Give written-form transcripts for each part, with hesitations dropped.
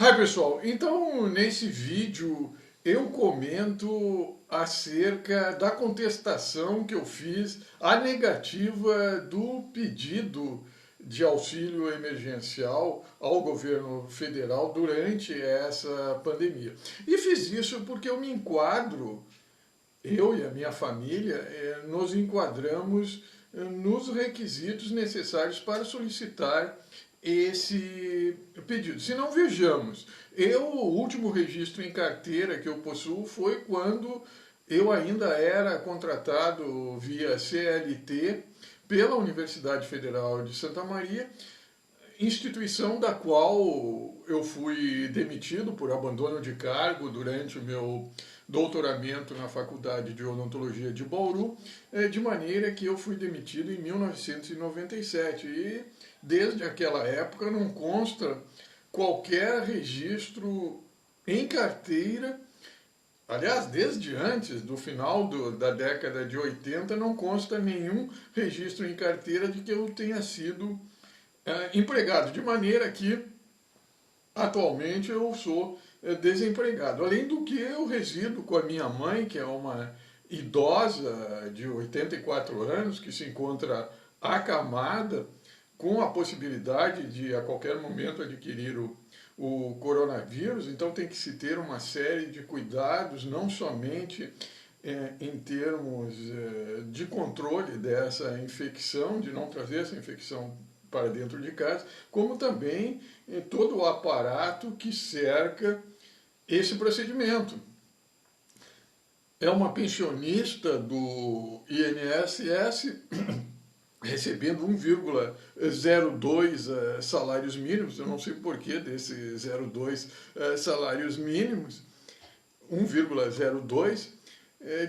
Hi pessoal, então nesse vídeo eu comento acerca da contestação que eu fiz à negativa do pedido de auxílio emergencial ao governo federal durante essa pandemia. E fiz isso porque eu me enquadro, eu e a minha família, nos enquadramos nos requisitos necessários para solicitar esse pedido. Se não, vejamos, o último registro em carteira que eu possuo foi quando eu ainda era contratado via CLT pela Universidade Federal de Santa Maria, instituição da qual eu fui demitido por abandono de cargo durante o meu doutoramento na Faculdade de Odontologia de Bauru, de maneira que eu fui demitido em 1997 e desde aquela época não consta qualquer registro em carteira. Aliás, desde antes do final da década de 80 não consta nenhum registro em carteira de que eu tenha sido empregado, de maneira que atualmente eu sou desempregado. Além do que eu resido com a minha mãe, que é uma idosa de 84 anos, que se encontra acamada, com a possibilidade de a qualquer momento adquirir o coronavírus, então tem que se ter uma série de cuidados, não somente em termos de controle dessa infecção, de não trazer essa infecção para dentro de casa, como também todo o aparato que cerca esse procedimento. É uma pensionista do INSS recebendo 1,02 salários mínimos, eu não sei porquê desse 0,2 salários mínimos, 1,02,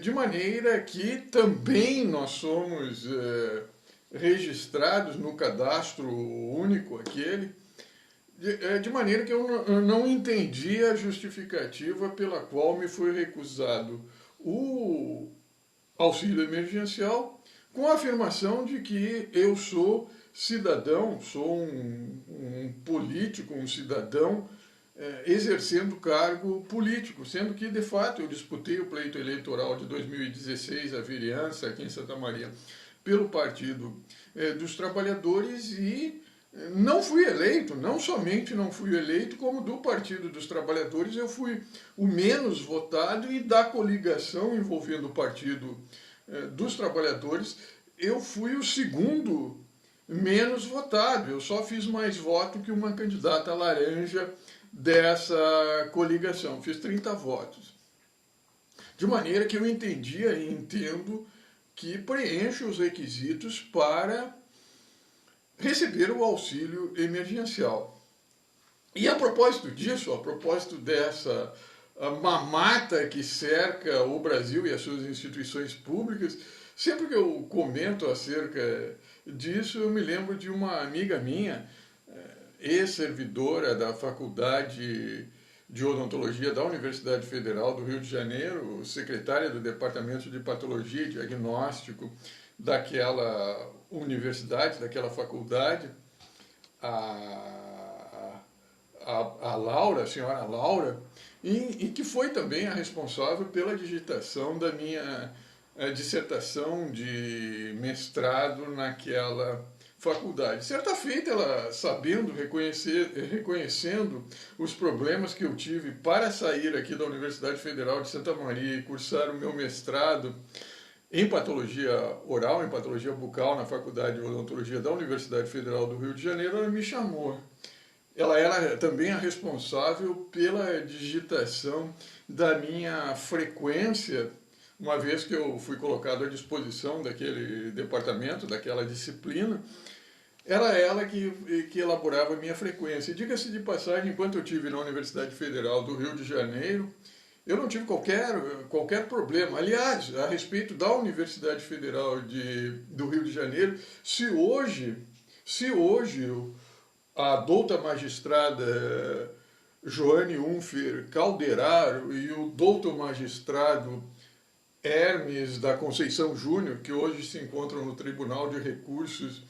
de maneira que também nós somos registrados no cadastro único aquele, de maneira que eu não entendi a justificativa pela qual me foi recusado o auxílio emergencial, com a afirmação de que eu sou cidadão, sou um político, um cidadão exercendo cargo político, sendo que, de fato, eu disputei o pleito eleitoral de 2016, a vereança aqui em Santa Maria, pelo Partido dos Trabalhadores e não fui eleito, não somente não fui eleito, como do Partido dos Trabalhadores eu fui o menos votado e da coligação envolvendo o Partido dos Trabalhadores eu fui o segundo menos votado. Eu só fiz mais voto que uma candidata laranja dessa coligação, fiz 30 votos. De maneira que eu entendia e entendo que preenche os requisitos para receber o auxílio emergencial. E a propósito disso, a propósito dessa mamata que cerca o Brasil e as suas instituições públicas, sempre que eu comento acerca disso, eu me lembro de uma amiga minha, ex-servidora da Faculdade de Odontologia da Universidade Federal do Rio de Janeiro, secretária do Departamento de Patologia e Diagnóstico daquela universidade, daquela faculdade, a Laura, a senhora Laura, e que foi também a responsável pela digitação da minha dissertação de mestrado naquela faculdade. Certa feita, ela, sabendo, reconhecendo os problemas que eu tive para sair aqui da Universidade Federal de Santa Maria e cursar o meu mestrado em patologia oral, em patologia bucal, na Faculdade de Odontologia da Universidade Federal do Rio de Janeiro, ela me chamou. Ela era também a responsável pela digitação da minha frequência, uma vez que eu fui colocado à disposição daquele departamento, daquela disciplina. Era ela que elaborava a minha frequência. Diga-se de passagem, enquanto eu estive na Universidade Federal do Rio de Janeiro, eu não tive qualquer problema. Aliás, a respeito da Universidade Federal do Rio de Janeiro, se hoje a douta magistrada Joane Unfer Calderaro e o doutor magistrado Hermes da Conceição Júnior, que hoje se encontram no Tribunal de Recursos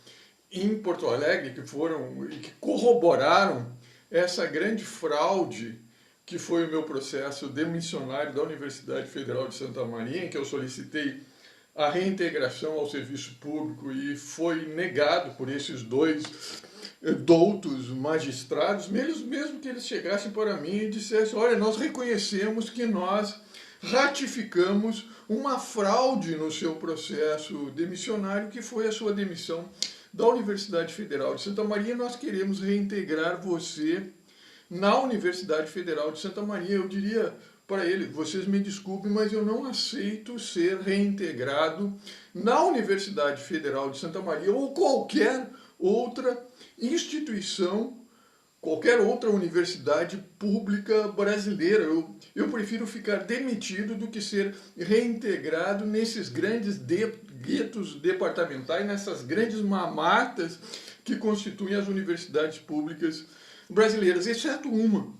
em Porto Alegre, que corroboraram essa grande fraude que foi o meu processo demissionário da Universidade Federal de Santa Maria, em que eu solicitei a reintegração ao serviço público e foi negado por esses dois doutos magistrados, mesmo que eles chegassem para mim e dissessem: olha, nós reconhecemos que nós ratificamos uma fraude no seu processo demissionário, que foi a sua demissão da Universidade Federal de Santa Maria, nós queremos reintegrar você na Universidade Federal de Santa Maria. Eu diria para ele: vocês me desculpem, mas eu não aceito ser reintegrado na Universidade Federal de Santa Maria ou qualquer outra instituição, qualquer outra universidade pública brasileira. Eu prefiro ficar demitido do que ser reintegrado nesses grandes guetos departamentais, nessas grandes mamatas que constituem as universidades públicas brasileiras, exceto uma,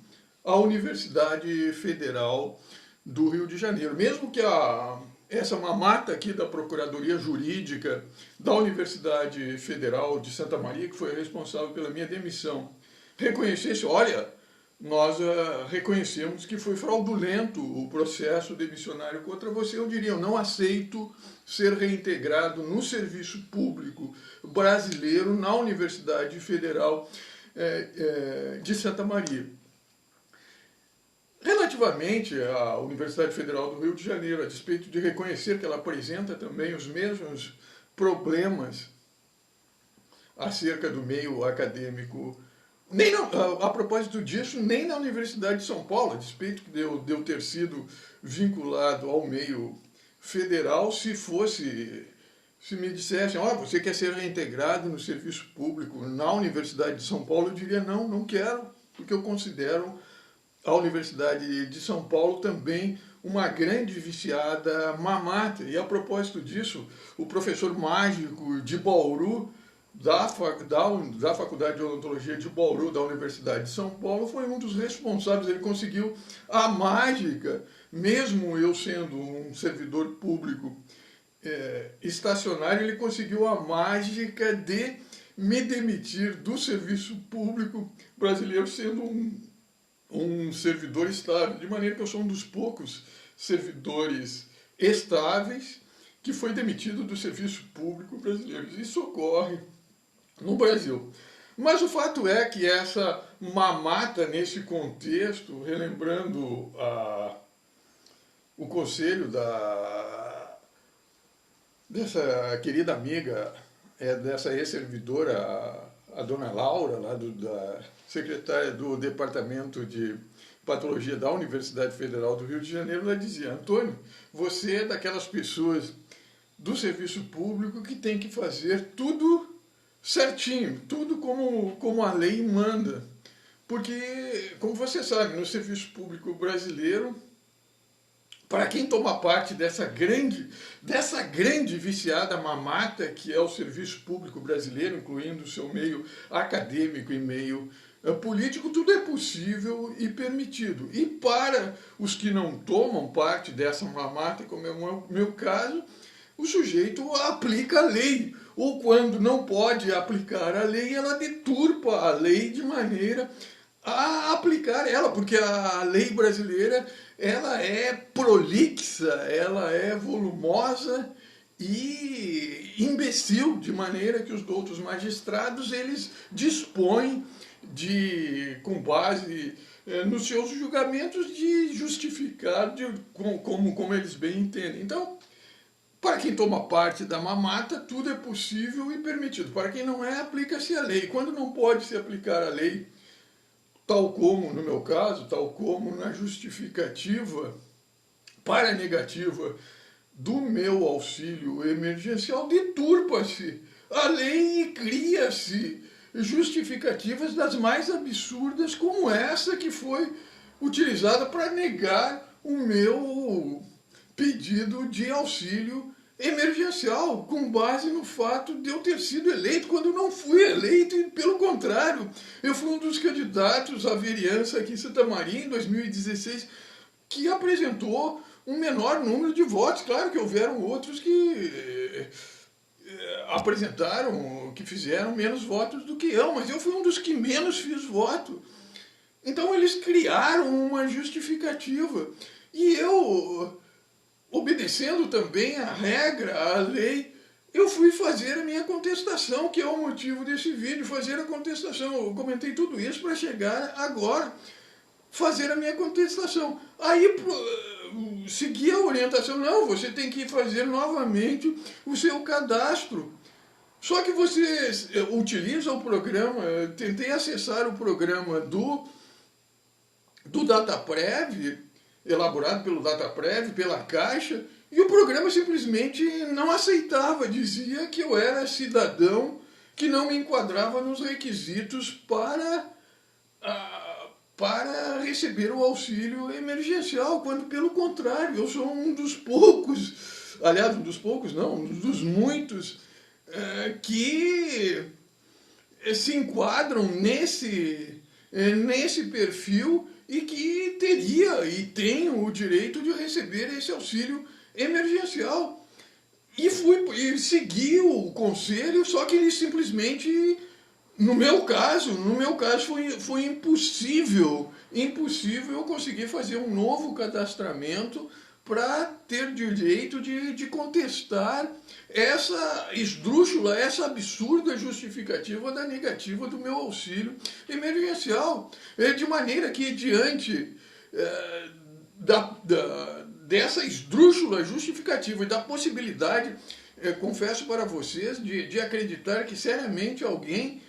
a Universidade Federal do Rio de Janeiro. Mesmo que essa mamata aqui da Procuradoria Jurídica da Universidade Federal de Santa Maria, que foi responsável pela minha demissão, reconhecesse: olha, nós reconhecemos que foi fraudulento o processo demissionário contra você, eu diria: eu não aceito ser reintegrado no serviço público brasileiro na Universidade Federal de Santa Maria. Relativamente à Universidade Federal do Rio de Janeiro, a despeito de reconhecer que ela apresenta também os mesmos problemas acerca do meio acadêmico, a propósito disso, nem na Universidade de São Paulo, a despeito de eu ter sido vinculado ao meio federal, se me dissessem: ó, você quer ser reintegrado no serviço público na Universidade de São Paulo, eu diria: não quero, porque eu considero a Universidade de São Paulo também uma grande viciada mamata. E a propósito disso, o professor mágico de Bauru, da Faculdade de Odontologia de Bauru, da Universidade de São Paulo, foi um dos responsáveis. Ele conseguiu a mágica, mesmo eu sendo um servidor público estacionário, ele conseguiu a mágica de me demitir do serviço público brasileiro, sendo um servidor estável, de maneira que eu sou um dos poucos servidores estáveis que foi demitido do serviço público brasileiro. Isso ocorre no Brasil. Mas o fato é que essa mamata, nesse contexto, relembrando o conselho dessa querida amiga, dessa ex-servidora, a dona Laura, lá da secretária do Departamento de Patologia da Universidade Federal do Rio de Janeiro, ela dizia: Antônio, você é daquelas pessoas do serviço público que tem que fazer tudo certinho, tudo como a lei manda. Porque, como você sabe, no serviço público brasileiro, para quem toma parte dessa grande viciada mamata que é o serviço público brasileiro, incluindo o seu meio acadêmico e meio político, tudo é possível e permitido. E para os que não tomam parte dessa mamata, como é o meu caso, o sujeito aplica a lei. Ou quando não pode aplicar a lei, ela deturpa a lei de maneira a aplicar ela, porque a lei brasileira ela é prolixa, ela é volumosa e imbecil, de maneira que os doutos magistrados eles dispõem com base nos seus julgamentos, de justificar como eles bem entendem. Então, para quem toma parte da mamata, tudo é possível e permitido. Para quem não é, aplica-se a lei. Quando não pode se aplicar a lei, tal como no meu caso, tal como na justificativa para a negativa do meu auxílio emergencial, deturpa-se a lei e cria-se justificativas das mais absurdas, como essa que foi utilizada para negar o meu pedido de auxílio emergencial, com base no fato de eu ter sido eleito, quando não fui eleito, e pelo contrário, eu fui um dos candidatos à vereança aqui em Santa Maria, em 2016, que apresentou um menor número de votos. Claro que houveram outros que apresentaram, que fizeram menos votos do que eu, mas eu fui um dos que menos fiz voto. Então eles criaram uma justificativa. E eu, obedecendo também a regra, a lei, eu fui fazer a minha contestação, que é o motivo desse vídeo, fazer a contestação. Eu comentei tudo isso para chegar agora, fazer a minha contestação. Aí segui a orientação, não, você tem que fazer novamente o seu cadastro. Só que você utiliza o programa, eu tentei acessar o programa do DataPrev, elaborado pelo DataPrev, pela Caixa, e o programa simplesmente não aceitava, dizia que eu era cidadão que não me enquadrava nos requisitos para receber o auxílio emergencial, quando pelo contrário, eu sou um dos poucos, aliás, um dos poucos não, um dos muitos que se enquadram nesse perfil e que teria e tem o direito de receber esse auxílio emergencial. E segui o conselho, só que ele simplesmente, no meu caso foi impossível eu conseguir fazer um novo cadastramento para ter direito de contestar essa esdrúxula, essa absurda justificativa da negativa do meu auxílio emergencial. De maneira que, diante dessa esdrúxula justificativa e da possibilidade, confesso para vocês, de acreditar que seriamente alguém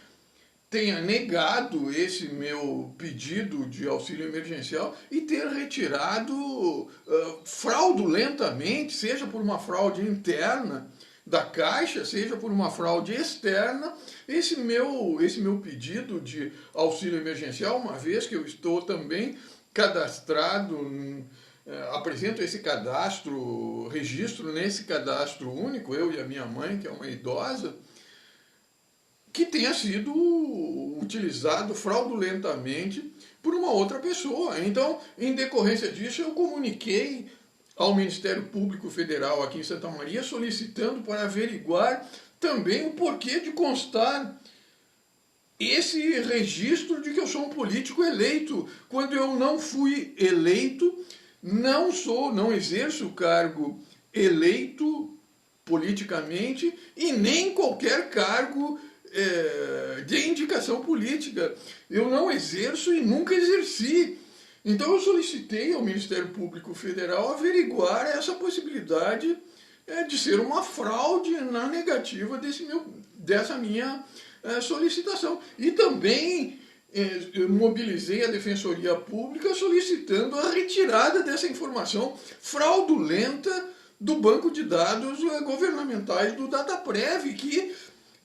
tenha negado esse meu pedido de auxílio emergencial e ter retirado fraudulentamente, seja por uma fraude interna da Caixa, seja por uma fraude externa, esse meu pedido de auxílio emergencial, uma vez que eu estou também cadastrado, apresento esse registro nesse cadastro único, eu e a minha mãe, que é uma idosa, que tenha sido utilizado fraudulentamente por uma outra pessoa. Então, em decorrência disso, eu comuniquei ao Ministério Público Federal aqui em Santa Maria, solicitando para averiguar também o porquê de constar esse registro de que eu sou um político eleito, quando eu não fui eleito, não exerço o cargo eleito politicamente e nem qualquer cargo de indicação política. Eu não exerço e nunca exerci. Então eu solicitei ao Ministério Público Federal averiguar essa possibilidade de ser uma fraude na negativa dessa minha solicitação. E também eu mobilizei a Defensoria Pública solicitando a retirada dessa informação fraudulenta do banco de dados governamentais do DataPrev, que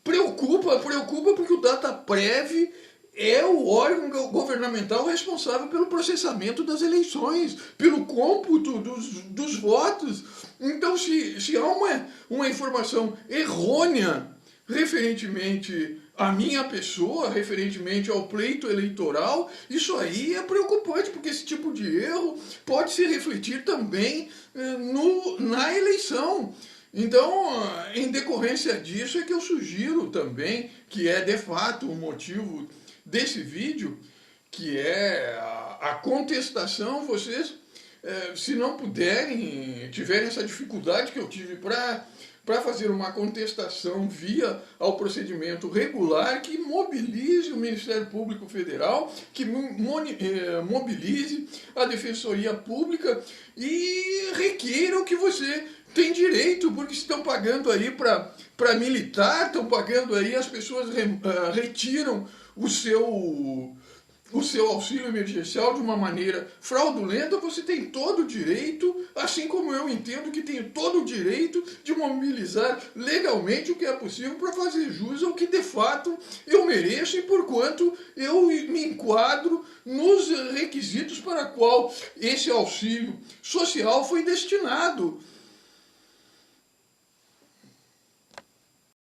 preocupa porque o DataPrev é o órgão governamental responsável pelo processamento das eleições, pelo cômputo dos votos. Então, se há uma informação errônea referentemente à minha pessoa, referentemente ao pleito eleitoral, isso aí é preocupante, porque esse tipo de erro pode se refletir também na eleição. Então, em decorrência disso, é que eu sugiro também, que é de fato o motivo desse vídeo, que é a contestação. Vocês, se não puderem, tiverem essa dificuldade que eu tive para fazer uma contestação via ao procedimento regular, que mobilize o Ministério Público Federal, que mobilize a Defensoria Pública e requeiram que você tem direito, porque estão pagando aí para militar, estão pagando aí, as pessoas retiram o seu auxílio emergencial de uma maneira fraudulenta. Você tem todo o direito, assim como eu entendo que tenho todo o direito de mobilizar legalmente o que é possível para fazer jus ao que de fato eu mereço e por quanto eu me enquadro nos requisitos para qual esse auxílio social foi destinado.